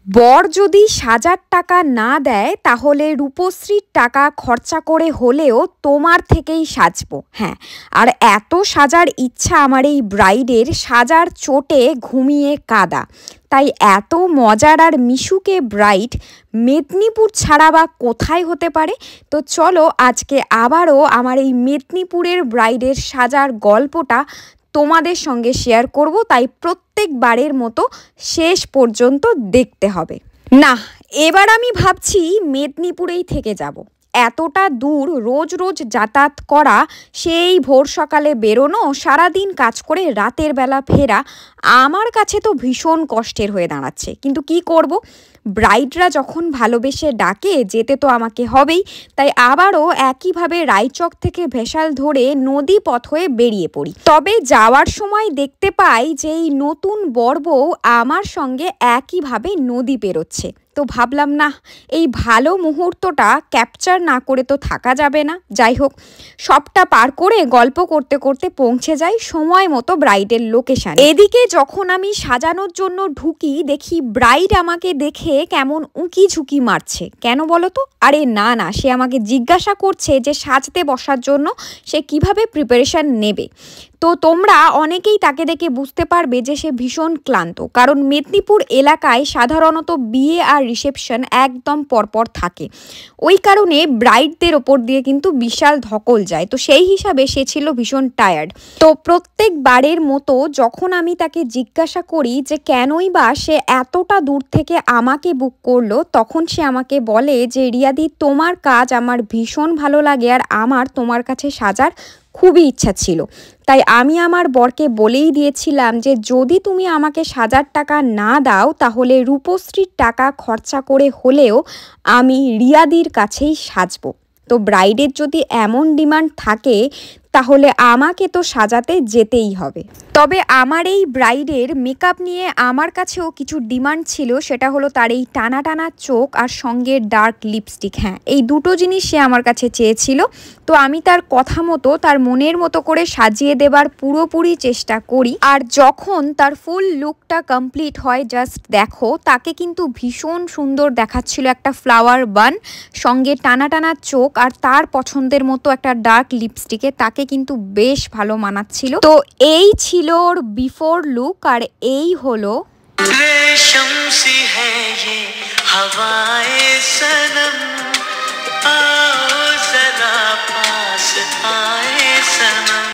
বর যদি সাজার টাকা না দেয় তাহলে রূপশ্রীর টাকা খরচা করে হলেও তোমার থেকেই সাজবো। হ্যাঁ, আর এত সাজার ইচ্ছা আমার এই ব্রাইডের, সাজার চোটে ঘুমিয়ে কাদা। তাই এত মজার আর মিশুকে ব্রাইড মেদিনীপুর ছাড়া বা কোথায় হতে পারে। তো চলো আজকে আবারও আমার এই মেদিনীপুরের ব্রাইডের সাজার গল্পটা তোমাদের সঙ্গে শেয়ার করব, তাই প্রত্যেকবারের মতো শেষ পর্যন্ত দেখতে হবে। না, এবার আমি ভাবছি মেদিনীপুরেই থেকে যাব। এতটা দূর রোজ রোজ যাতায়াত করা, সেই ভোর সকালে বেরোনো, সারাদিন কাজ করে রাতের বেলা ফেরা, আমার কাছে তো ভীষণ কষ্টের হয়ে দাঁড়াচ্ছে। কিন্তু কি করব, ব্রাইডরা যখন ভালোবেসে ডাকে যেতে তো আমাকে হবেই। তাই আবারও একইভাবে রায়চক থেকে ভেসাল ধরে নদী পথ হয়ে বেরিয়ে পড়ি। তবে যাওয়ার সময় দেখতে পাই যে এই নতুন বর বউ আমার সঙ্গে একইভাবে নদী পেরোচ্ছে। তো ভাবলাম না, এই ভালো মুহূর্তটা ক্যাপচার না করে তো থাকা যাবে না। যাই হোক, সবটা পার করে গল্প করতে করতে পৌঁছে যাই সময় মতো ব্রাইডের লোকেশন। এদিকে যখন আমি সাজানোর জন্য ঢুকি, দেখি ব্রাইড আমাকে দেখে কেমন উঁকি ঝুঁকি মারছে। কেন বলো তো? আরে না না, সে আমাকে জিজ্ঞাসা করছে যে সাজতে বসার জন্য সে কিভাবে প্রিপারেশন নেবে। তো তোমরা অনেকেই তাকে দেখে বুঝতে পারবে যে সে ভীষণ ক্লান্ত, কারণ মেদিনীপুর এলাকায় সাধারণত বিয়ে আর রিসেপশন একদম পরপর থাকে। ওই কারণে ব্রাইডদের ওপর দিয়ে কিন্তু বিশাল ধকল যায়। তো সেই হিসাবে সে ছিল ভীষণ টায়ার্ড। তো প্রত্যেকবারের মতো যখন আমি তাকে জিজ্ঞাসা করি যে কেনই বা সে এতটা দূর থেকে আমাকে বুক করলো, তখন সে আমাকে বলে যে রিয়াদি, তোমার কাজ আমার ভীষণ ভালো লাগে আর আমার তোমার কাছে সাজার খুবই ইচ্ছা ছিল। তাই আমি আমার বরকে বলেই দিয়েছিলাম যে যদি তুমি আমাকে সাজার টাকা না দাও তাহলে রূপশ্রীর টাকা খরচা করে হলেও আমি রিয়াদির কাছেই সাজবো। তো ব্রাইডের যদি এমন ডিমান্ড থাকে তাহলে আমাকে তো সাজাতে যেতেই হবে। তবে আমার এই ব্রাইডের মেকআপ নিয়ে আমার কাছেও কিছু ডিমান্ড ছিল। সেটা হলো তার এই টানা টানা চোখ আর সঙ্গে ডার্ক লিপস্টিক। হ্যাঁ, এই দুটো জিনিস সে আমার কাছে চেয়েছিল। তো আমি তার কথা মতো, তার মনের মতো করে সাজিয়ে দেবার পুরোপুরি চেষ্টা করি। আর যখন তার ফুল লুকটা কমপ্লিট হয়, জাস্ট দেখো, তাকে কিন্তু ভীষণ সুন্দর দেখাচ্ছিল। একটা ফ্লাওয়ার বান, সঙ্গে টানা টানা চোখ আর তার পছন্দের মতো একটা ডার্ক লিপস্টিকে তাকে কিন্তু বেশ ভালো মানাচ্ছিল। তো এই ছিল ওর বিফোর লুক, আর এই হলো রেশম সি হ্যায় ইয়ে হাওয়ায়ে সনম, আও জরা পাস